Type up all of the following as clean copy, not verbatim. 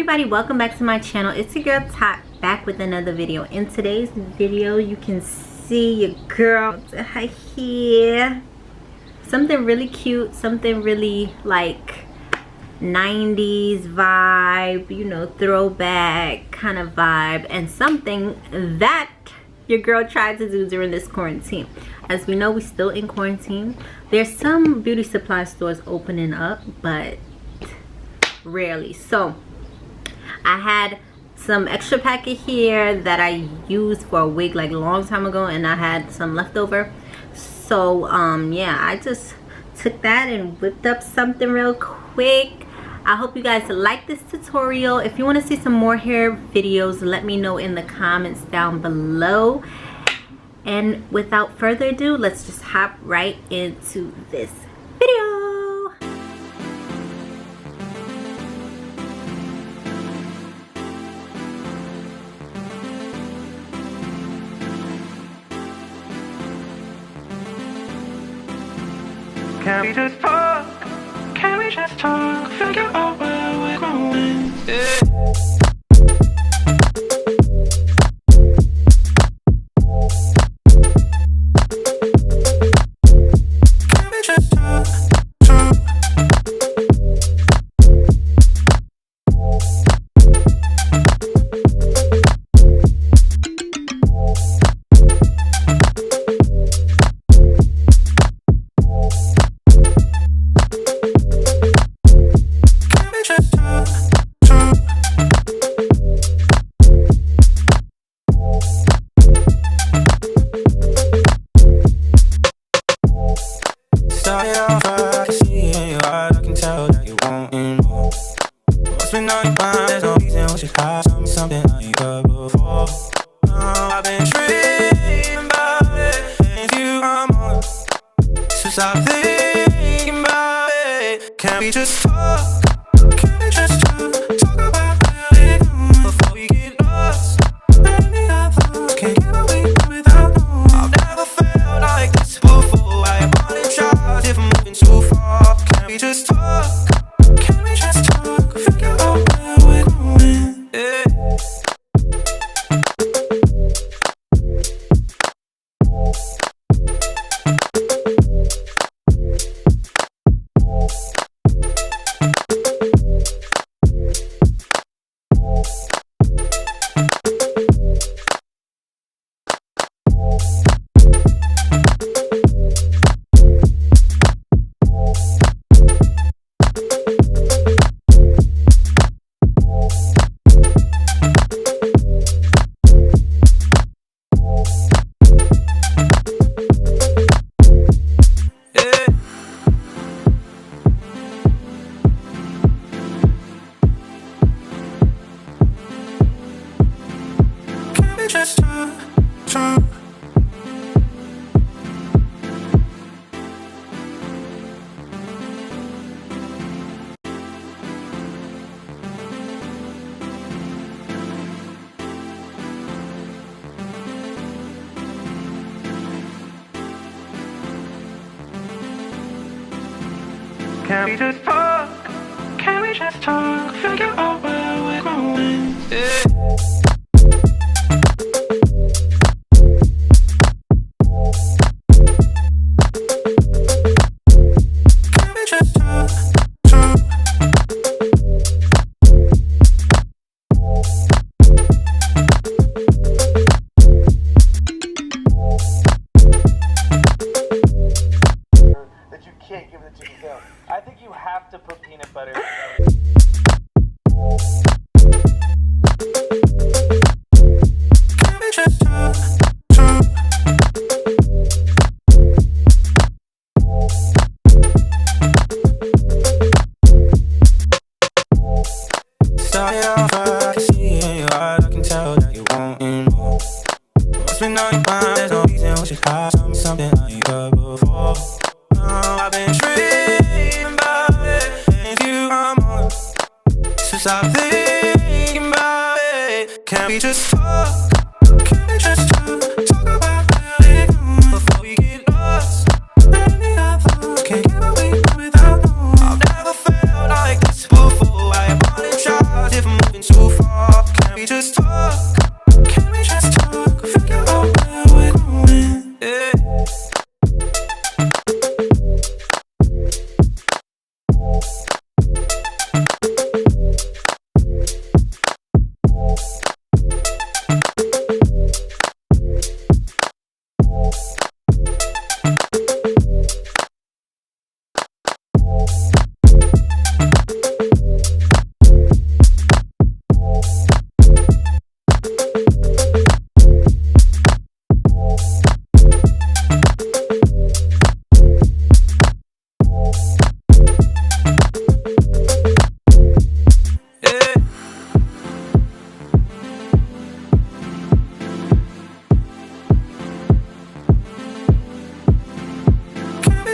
everybody, welcome back to my channel. It's your girl Tot back with another video. In today's video you can see your girl here, something really cute, something really like 90s vibe, you know, throwback kind of vibe, and something that your girl tried to do during this quarantine. As we know, we're still in quarantine. There's some beauty supply stores opening up, but rarely. So I had some extra packet here that I used for a wig like a long time ago, and I had some leftover. So yeah, I just took that and whipped up something real quick. I hope you guys like this tutorial. If you want to see some more hair videos, let me know in the comments down below. And without further ado, let's just hop right into this video. Can we just talk? Can we just talk? Figure out where we're going. Yeah. Can we just talk? Started off, I can see in your eyes, I can tell that you wanting more. What's been on your mind, there's no reason we should hide something I ain't heard before. I've been dreaming about it, and you I'm on. So stop thinking about it. Can we just talk? Can we just talk? Talk about where we're going before we get lost. Maybe I thought can't get away without knowing. I've never felt like this before. I apologize if I'm moving too far. Can we just talk? Can we just talk? Figure out where we're going. Yeah. Just talk. Can we just talk? Can we just talk? Figure out where we're going. Yeah. That you can't give it to yourself. I think you have to put peanut butter. Can we just talk? Started off, I can see in your eyes, I can tell that you wanting more. What's been on your mind, there's no reason we should hide something I ain't heard before. I've been dreaming about it, and you I'm on. So stop thinking about it. Can we just talk? Can we just talk? Talk about where we're going before we get lost. Maybe I thought can't get away without knowing. I've never felt like this before. I apologize if I'm moving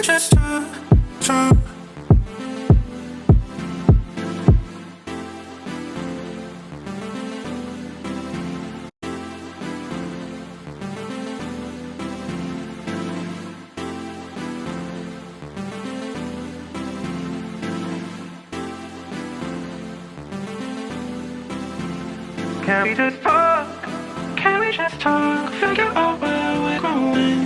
we just talk? Can we just talk? Can we just talk? Figure out